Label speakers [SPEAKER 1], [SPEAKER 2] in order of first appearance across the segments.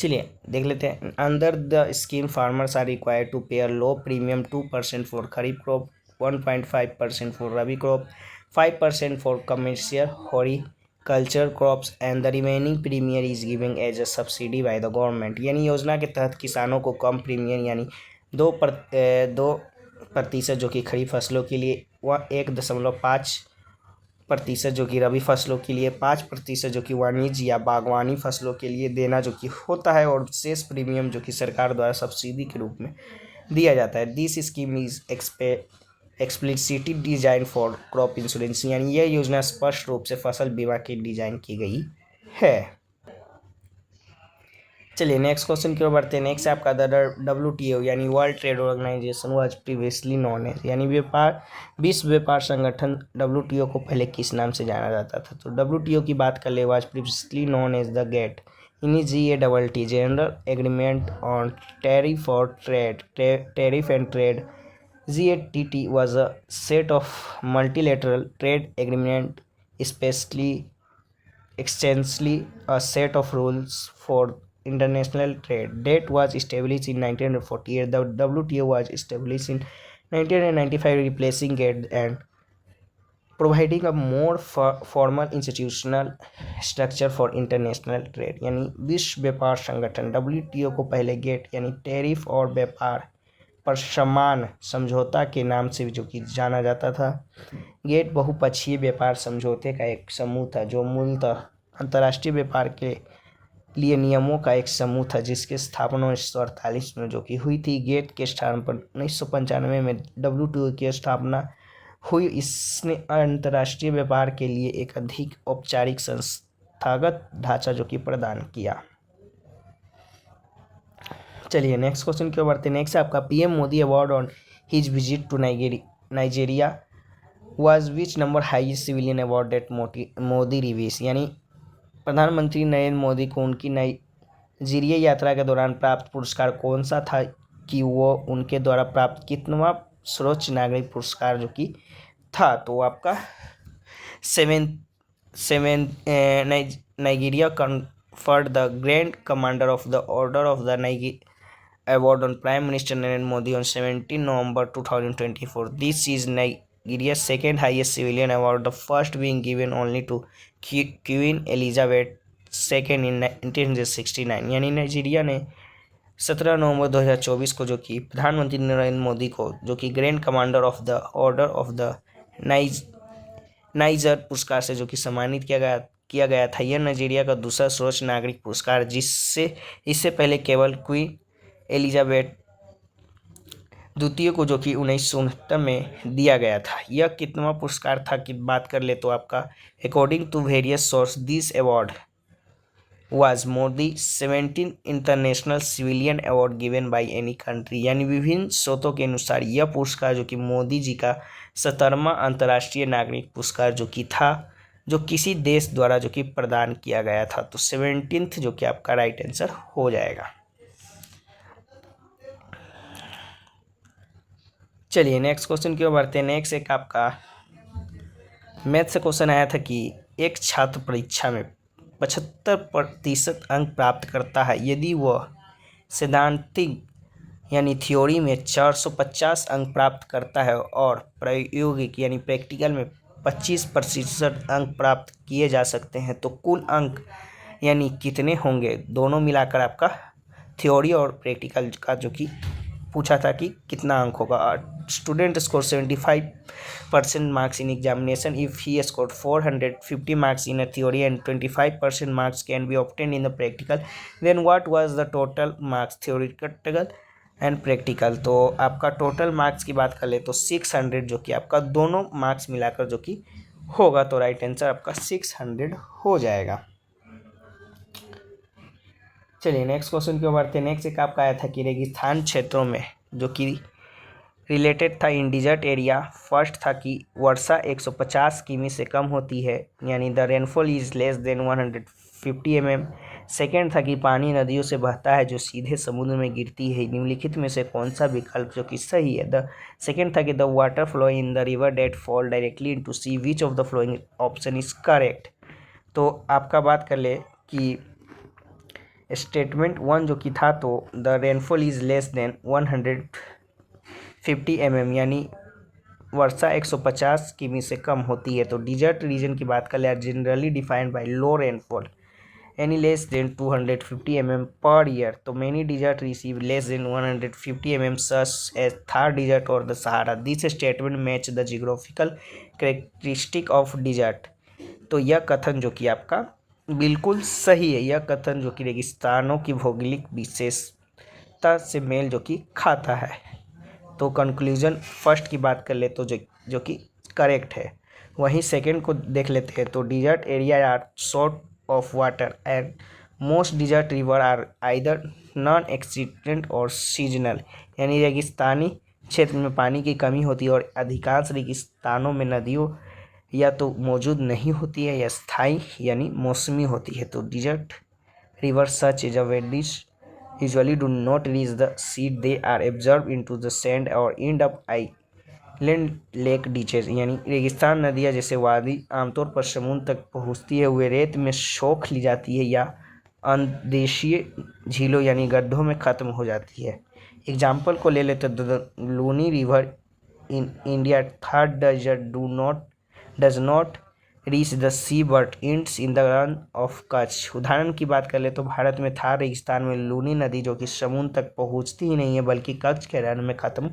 [SPEAKER 1] चलिए देख लेते हैं। Under the scheme farmers are required to pay a low premium 2% for kharif crop, 1.5% for rabi crop, 5% for commercial horticulture crops and the remaining premier is giving as a subsidy by the government. यानी योजना के तहत किसानों को कम premium यानी 2% जो कि खरीफ फसलों के लिए, 1.5% जो कि रबी फसलों के लिए, 5% जो कि वाणिज्य या बागवानी फसलों के लिए देना जो कि होता है, और शेष प्रीमियम जो कि सरकार द्वारा सब्सिडी के रूप में दिया जाता है। This scheme is explicitly design for crop insurance. यानी यह योजना स्पष्ट रूप से फसल बीमा की डिजाइन की गई है। चलिए नेक्स्ट क्वेश्चन की ओर बढ़ते हैं। नेक्स्ट आपका WTO यानी world trade organisation was previously known as, यानी विश्व व्यापार संगठन WTO को पहले किस नाम से जाना जाता था? तो WTO की बात कर ले, was previously known as the GATT in GATT general agreement on tariff और tariff and trade. GATT was a set of multilateral trade agreement, essentially a set of rules for international trade that was established in 1948. The WTO was established in 1995, replacing it and providing a more formal institutional structure for international trade। यानी विश्व व्यापार संगठन WTO को पहले gate यानी tariff और व्यापार पर समान समझौता के नाम से जो कि जाना जाता था। गेट बहुपक्षीय व्यापार समझौते का एक समूह था जो मूलतः अंतर्राष्ट्रीय व्यापार के लिए नियमों का एक समूह था, जिसकी स्थापना 1948 में जो कि हुई थी। गेट के स्थान पर 1995 में WTO की स्थापना हुई। इसने अंतर्राष्ट्रीय व्यापार के लिए एक अधिक औपचारिक संस्थागत ढांचा जो कि प्रदान किया। चलिए नेक्स्ट क्वेश्चन की ओर बढ़ते हैं। नेक्स्ट आपका PM Modi award on his visit to Nigeria was which number highest civilian award that Modi receives. यानी प्रधानमंत्री नरेंद्र मोदी को उनकी नाइजीरिया यात्रा के दौरान प्राप्त पुरस्कार कौन सा था कि वो उनके द्वारा प्राप्त कितनवां सर्वोच्च नागरिक पुरस्कार जो कि था? तो आपका Nigeria conferred the Grand Commander of the Order of the Niger award on Prime Minister Narendra Modi on 17 November 2024. This is Nigeria's second highest civilian award, the first being given only to Queen Elizabeth II in 1969। यानी Nigeria ने 17 नवंबर 2024 को जो कि प्रधानमंत्री नरेंद्र मोदी को जो कि grand commander of the order of the niger पुरस्कार से जो कि सम्मानित किया गया था। यह नाइजीरिया का दूसरा सर्वोच्च नागरिक पुरस्कार, जिससे इससे पहले केवल क्वीन एलिजाबेथ द्वितीय को जो कि 1969 में दिया गया था। यह कितवां पुरस्कार था कि बात कर ले तो आपका according to various source this award was Modi 17 international civilian award given by any country. यानी विभिन्न स्रोतों के अनुसार यह पुरस्कार जो कि मोदी जी का 17वां अंतर्राष्ट्रीय नागरिक पुरस्कार जो कि था, जो किसी देश द्वारा जो कि प्रदान किया गया था। तो 17th जो कि आपका राइट आंसर हो जाएगा। चलिए नेक्स्ट क्वेश्चन की ओर बढ़ते हैं। नेक्स्ट एक आपका मैथ से क्वेश्चन आया था कि एक छात्र परीक्षा में 75% अंक प्राप्त करता है यदि वह सैद्धांतिक यानी थ्योरी में 450 अंक प्राप्त करता है और प्रायोगिक यानी प्रैक्टिकल में 25% अंक प्राप्त किए जा सकते हैं, तो कुल अंक यानी कितने होंगे? दोनों मिलाकर आपका थ्योरी और प्रैक्टिकल का जो कि पूछा था कि कितना अंक होगा। Student score 75% marks in examination if he score 450 marks in a theory and 25% marks can be obtain in the practical, then what was the total marks theoretical and practical? तो आपका टोटल मार्क्स की बात कर ले तो 600 जो कि आपका दोनों मार्क्स मिलाकर जो कि होगा, तो राइट आंसर आपका 600 हो जाएगा। चलिए नेक्स्ट क्वेश्चन की ओर बढ़ते हैं। नेक्स्ट एक आपका आया था कि रेगिस्तान क्षेत्रों में जो कि रिलेटेड था इन डिजर्ट एरिया। फर्स्ट था कि वर्षा 150 किमी से कम होती है, यानी the rainfall is less than 150 mm। Second था कि पानी नदियों से बहता है जो सीधे समुद्र में गिरती है। निम्नलिखित में से कौन सा विकल्प जो कि सही है? द सेकेंड था कि the water flow in the river that fall directly into sea, which of the flowing option is correct? तो आपका बात कर ले कि स्टेटमेंट 1 जो कि था, तो the rainfall is less than 150 mm, यानी वर्षा 150 किमी से कम होती है। तो डिजर्ट रीजन की बात कर ले, generally defined by low rainfall any less than 250 mm per year. तो many desert receive less than 150 mm such as Thar desert और the Sahara. This statement match the geographical characteristic of desert. तो यह कथन जो कि आपका बिल्कुल सही है, यह कथन जो कि रेगिस्तानों की भौगोलिक विशेषता से मेल जो कि खाता है। तो कंक्लूजन फर्स्ट की बात कर ले तो जो कि करेक्ट है। वहीं सेकंड को देख लेते हैं। तो desert area are short of water and most desert river are either non existent और सीजनल, यानी रेगिस्तानी क्षेत्र में पानी की कमी होती है और अधिकांश रेगिस्तानों में नदियों या तो मौजूद नहीं होती है या स्थायी यानी मौसमी होती है। तो desert river such is a wadis usually do not reach the sea, they are absorbed into the sand or end up island lake ditches, यानी रेगिस्तान नदियाँ जैसे वादी आमतौर पर समुद्र तक पहुँचती है हुए रेत में सोख ली जाती है या अंतर्देशीय झीलों यानी गड्ढों में ख़त्म हो जाती है। एग्जाम्पल को ले लेते the Luni river in India थर्ड does not reach the sea but ends in the Rann of Kutch. उदाहरण की बात कर ले तो भारत में थार रेगिस्तान में लूनी नदी जो कि समुद्र तक पहुंचती ही नहीं है बल्कि कच्छ के रन में ख़त्म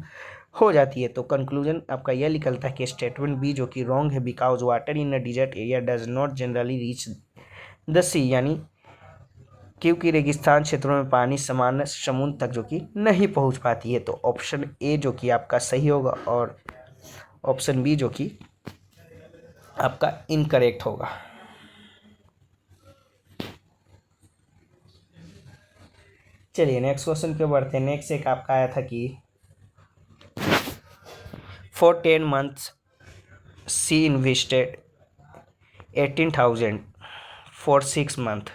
[SPEAKER 1] हो जाती है। तो कंक्लूजन आपका यह निकलता है कि स्टेटमेंट बी जो कि रॉन्ग है, because water in a desert area does not generally reach the sea, यानी क्योंकि रेगिस्तान क्षेत्रों में पानी सामान्य समुद्र तक जो कि नहीं पहुंच पाती है। तो ऑप्शन ए जो कि आपका सही होगा और ऑप्शन बी जो कि आपका इनकरेक्ट होगा। चलिए नेक्स्ट क्वेश्चन पे बढ़ते हैं। नेक्स्ट एक आपका आया था कि for 10 months C invested 18,000 for 6 months,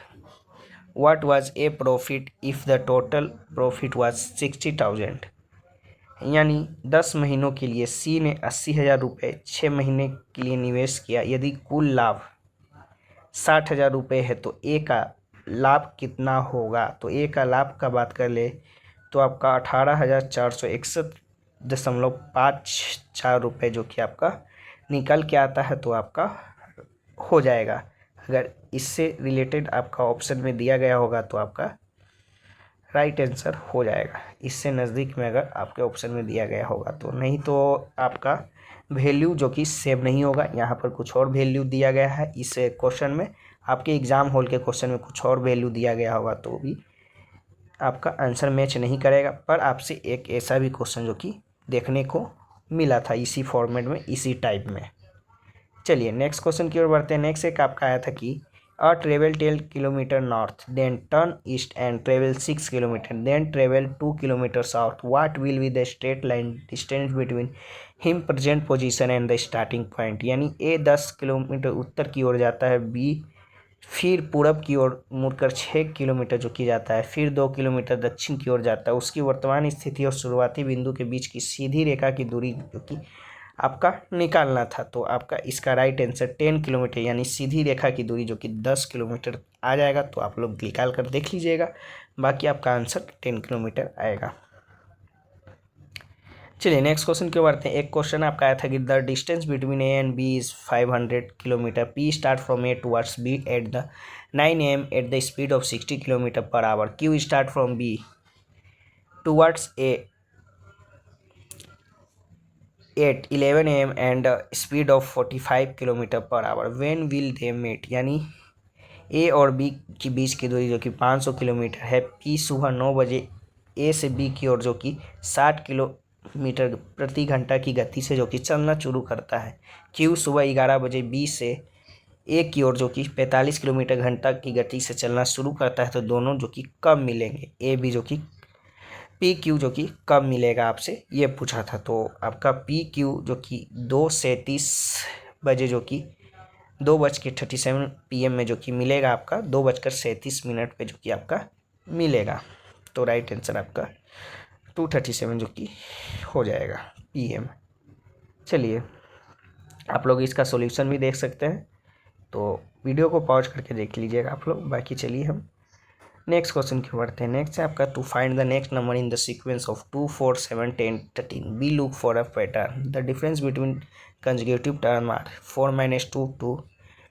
[SPEAKER 1] what was A profit if the total profit was 60,000, यानी 10 महीनों के लिए सी ने 80,000 रुपये 6 महीने के लिए निवेश किया। यदि कुल लाभ 60,000 रुपये है तो ए का लाभ कितना होगा। तो ए का लाभ का बात कर ले तो आपका 18,461.54 रुपये जो कि आपका निकल के आता है तो आपका हो जाएगा। अगर इससे रिलेटेड आपका ऑप्शन में दिया गया होगा तो आपका राइट आंसर हो जाएगा। इससे नज़दीक में अगर आपके ऑप्शन में दिया गया होगा तो, नहीं तो आपका वैल्यू जो कि सेव नहीं होगा। यहाँ पर कुछ और वैल्यू दिया गया है इस क्वेश्चन में, आपके एग्ज़ाम हॉल के क्वेश्चन में कुछ और वैल्यू दिया गया होगा तो भी आपका आंसर मैच नहीं करेगा। पर आपसे एक ऐसा भी क्वेश्चन जो कि देखने को मिला था इसी फॉर्मेट में, इसी टाइप में। चलिए नेक्स्ट क्वेश्चन की ओर बढ़ते हैं। नेक्स्ट एक आपका आया था कि a travel 10 kilometer north, then turn east and travel 6 kilometer, then travel 2 kilometers south. What will be the straight line distance between him present position and the starting point? यानी A 10 किलोमीटर उत्तर की ओर जाता है, B फिर पूरब की ओर मुड़कर 6 kilometre जो की जाता है, फिर 2 किलोमीटर दक्षिण की ओर जाता है। उसकी वर्तमान स्थिति और शुरुआती बिंदु के बीच की सीधी रेखा की दूरी जो कि आपका निकालना था। तो आपका इसका राइट आंसर 10 किलोमीटर यानी सीधी रेखा की दूरी जो कि 10 किलोमीटर आ जाएगा। तो आप लोग निकाल कर देख लीजिएगा, बाकी आपका आंसर 10 किलोमीटर आएगा। चलिए नेक्स्ट क्वेश्चन की ओर बढ़ते हैं। एक क्वेश्चन आपका आया था कि the distance between A and B is 500 kilometre, P start from A towards B at the 9 AM at the speed of 60 kilometre per hour, Q start from B towards A at 11 AM and speed of 45 kilometre per hour, when will they meet, यानी A और B के बीच की दूरी जो कि 500 kilometre है। P सुबह 9 बजे ए से बी की ओर जो कि 60 किलोमीटर प्रति घंटा की गति से जो कि चलना शुरू करता है। क्यू सुबह 11 बजे बी से ए की ओर जो कि 45 किलोमीटर घंटा की गति से चलना शुरू करता है। तो दोनों जो कि कब मिलेंगे, ए बी जो कि पी क्यू जो कि कब मिलेगा, आपसे ये पूछा था। तो आपका पी क्यू जो कि 2:37 बजे जो कि 2:37 PM में जो कि मिलेगा आपका 2:37 पे जो कि आपका मिलेगा। तो राइट आंसर आपका 2:37 जो कि हो जाएगा PM। चलिए आप लोग इसका सॉल्यूशन भी देख सकते हैं, तो वीडियो को पॉज करके देख लीजिएगा आप लोग। बाकी चलिए हम नेक्स्ट क्वेश्चन की बढ़ते हैं। नेक्स्ट है आपका to find the next number in the sequence of 2, 4, 7, 10, 13 be look for a pattern the difference between conjugative term are 4 - 2 2,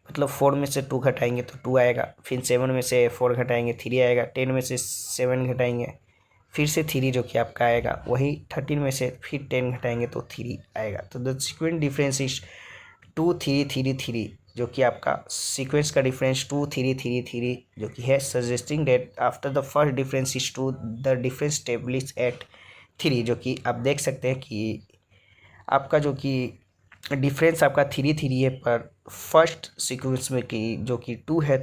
[SPEAKER 1] मतलब 4 में से 2 घटाएंगे तो 2 आएगा, फिर 7 में से 4 घटाएंगे 3 आएगा, 10 में से 7 घटाएंगे फिर से 3 जो कि आपका आएगा, वही 13 में से फिर 10 घटाएंगे तो 3 आएगा। तो द सीक्वेंस डिफरेंस इज 2 3 3 3, जो कि आपका सीक्वेंस का डिफरेंस 2 3 3 3 जो कि है, suggesting that after the first difference is 2 the difference stabilise at 3, जो कि आप देख सकते हैं कि आपका जो कि डिफरेंस आपका 3 3 है, पर फर्स्ट सीक्वेंस में की जो कि 2 है,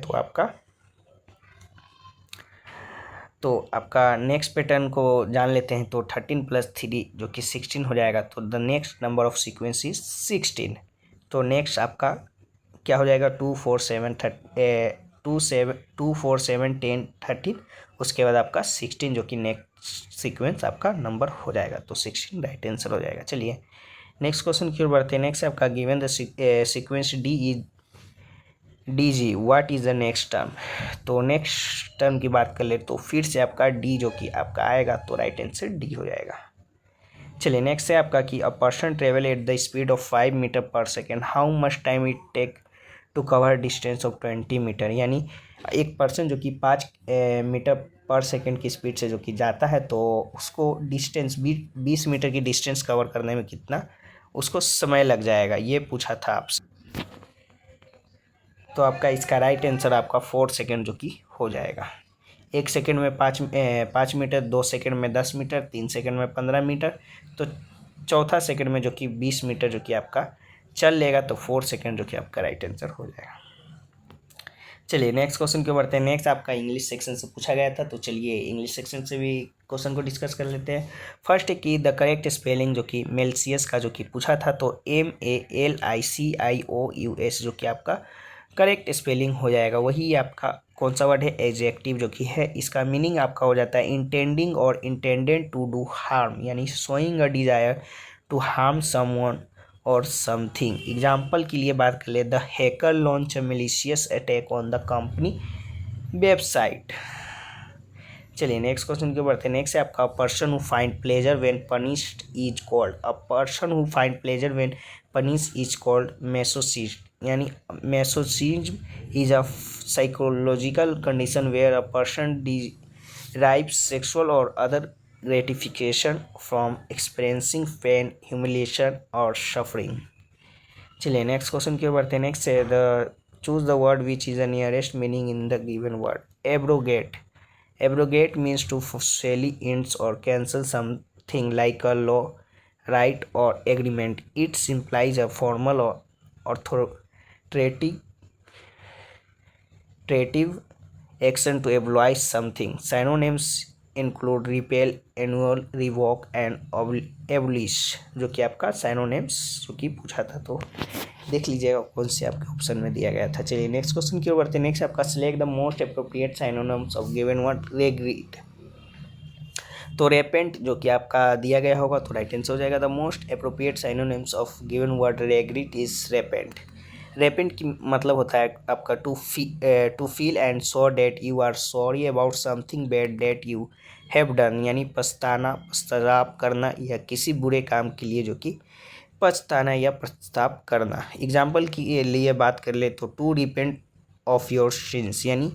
[SPEAKER 1] तो आपका नेक्स्ट पैटर्न को जान लेते हैं। तो 13 + 3 जो कि 16 हो जाएगा। तो the next number of sequence is 16। तो नेक्स्ट आपका क्या हो जाएगा, 2 4 7 2 4 7 10 13, उसके बाद आपका 16 जो कि नेक्स्ट सीक्वेंस आपका नंबर हो जाएगा। तो 16 राइट आंसर हो जाएगा। चलिए नेक्स्ट क्वेश्चन की ओर बढ़ते हैं। नेक्स्ट आपका given the sequence D G what is the next term. तो नेक्स्ट टर्म की बात कर ले तो फिर से आपका डी जो कि आपका आएगा, तो राइट आंसर डी हो जाएगा। चलिए नेक्स्ट है आपका कि a person travel at the speed of 5 metre per second, how much time it take to cover distance of 20 metre. यानी एक पर्सन जो कि 5 मीटर पर सेकेंड की स्पीड से जो कि जाता है, तो उसको डिस्टेंस 20 मीटर की डिस्टेंस कवर करने में कितना उसको समय लग जाएगा, ये पूछा था आपसे। तो आपका इसका राइट आंसर आपका 4 सेकेंड जो कि हो जाएगा। 1 सेकेंड में 5 मीटर, 2 सेकेंड में 10 मीटर, 3 सेकेंड में 15 मीटर, तो चौथा सेकेंड में जो कि 20 मीटर जो कि आपका चल लेगा, तो 4 सेकेंड जो कि आपका राइट आंसर हो जाएगा। चलिए नेक्स्ट क्वेश्चन के बढ़ते हैं। नेक्स्ट आपका इंग्लिश सेक्शन से पूछा गया था, तो चलिए इंग्लिश सेक्शन से भी क्वेश्चन को डिस्कस कर लेते हैं। फर्स्ट है कि द करेक्ट स्पेलिंग जो कि मेल्सियस का जो कि पूछा था, तो MALICIOUS जो कि आपका करेक्ट स्पेलिंग हो जाएगा। वही आपका कौन सा वर्ड है, एडजेक्टिव जो कि है। इसका मीनिंग आपका हो जाता है इंटेंडिंग और इंटेंडेड टू डू हार्म, यानी showing a desire to harm someone और समथिंग। एग्जाम्पल के लिए बात कर ले, the hacker launch a malicious attack on the company website. चलिए नेक्स्ट क्वेश्चन के बढ़ते हैं। नेक्स्ट है आपका person who find pleasure when punished is called, a person who find pleasure when punish is called masochist, यानी masochism is a psychological condition where a person derives sexual or other gratification from experiencing pain, humiliation or suffering। चलिए next question की ओर बढ़ते हैं। Next है the choose the word which is the nearest meaning in the given word. Abrogate, abrogate means to forcefully end or cancel something like a law, right or agreement. It implies a formal or authoritative action to abolish something. Synonyms include repeal, annul, revoke and abolish, जो कि आपका synonyms जो कि पूछा था, तो देख लीजिएगा कौन से आपके ऑप्शन में दिया गया था। चलिए नेक्स्ट क्वेश्चन की ओर बढ़ते हैं। नेक्स्ट आपका select the most appropriate synonyms of given word regret. तो रेपेंट जो कि आपका दिया गया होगा, तो राइट आंसर हो जाएगा। The most appropriate synonyms of given word regret is repent. Repent की मतलब होता है आपका to feel and show that you are sorry about something bad that you have done, यानी पछताना, पश्चाताप करना या किसी बुरे काम के लिए जो कि पछताना या पश्चाताप करना। एग्जाम्पल के लिए बात कर ले तो to repent of your sins, यानी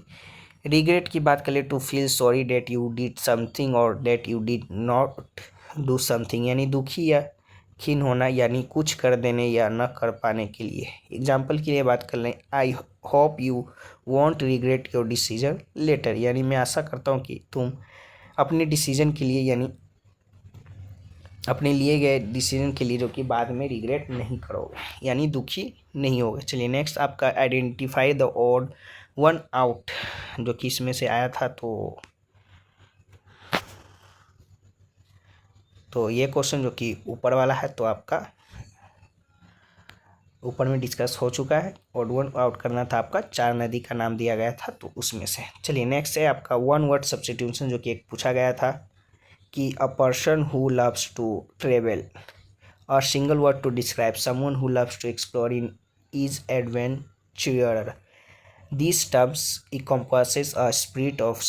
[SPEAKER 1] रिग्रेट की बात कर ले to feel sorry that you did something और that you did not do something, यानी दुखी या खीन होना, यानी कुछ कर देने या न कर पाने के लिए। एग्जाम्पल के लिए बात कर लें, I hope you won't regret your decision later, यानी मैं आशा करता हूँ कि तुम अपने डिसीजन के लिए, यानी अपने लिए गए डिसीजन के लिए जो कि बाद में रिग्रेट नहीं करोगे, यानी दुखी नहीं होगे। चलिए नेक्स्ट आपका identify the odd one out, जो कि इसमें से आया था, तो ये क्वेश्चन जो कि ऊपर वाला है, तो आपका ऊपर में डिस्कस हो चुका है। ऑड वन आउट करना था आपका, 4 नदी का नाम दिया गया था, तो उसमें से। चलिए नेक्स्ट है आपका वन वर्ड सब्स्टिट्यूशन, जो कि एक पूछा गया था कि a person who loves to travel, a single word to describe someone who loves to explore in is adventurer. These terms encompasses a spirit of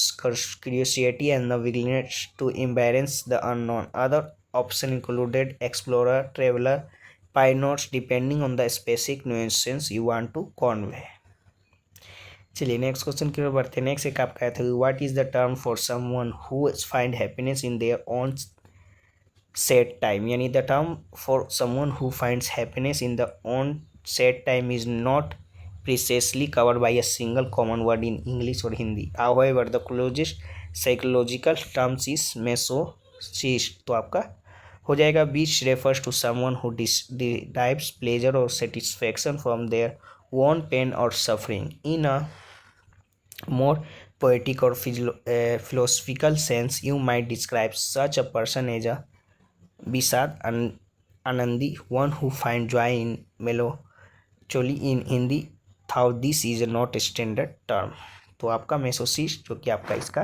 [SPEAKER 1] curiosity and the willingness to embrace the unknown. Other options included explorer, traveler, pioneers, depending on the specific nuances you want to convey. चलिए next question की ओर बढ़ते हैं। Next एक आपका था, what is the term for someone who find happiness in their own set time, यानी the term for someone who finds happiness in the own set time is not precisely covered by a single common word in English or Hindi. However, the closest psychological terms is masochist. तो आपका हो जाएगा which refers to someone who derives pleasure or satisfaction from their own pain or suffering. In a more poetic or philosophical sense, you might describe such a person as a Bisad Anandi, one who finds joy in melancholy in Hindi. Though this is not standard term. तो आपका मेसोसिस्ट जो कि आपका इसका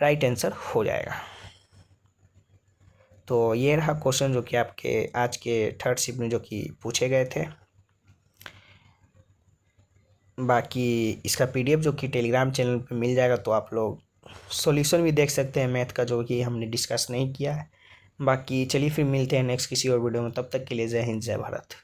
[SPEAKER 1] right answer हो जाएगा। तो ये रहा क्वेश्चन जो कि आपके आज के थर्ड शिफ्ट में जो कि पूछे गए थे। बाकी इसका पीडीएफ जो कि टेलीग्राम चैनल पे मिल जाएगा, तो आप लोग सॉल्यूशन भी देख सकते हैं मैथ का, जो कि हमने डिस्कस नहीं किया है। बाकी चलिए फिर मिलते हैं नेक्स्ट किसी और वीडियो में, तब तक के लिए जय हिंद जय भारत।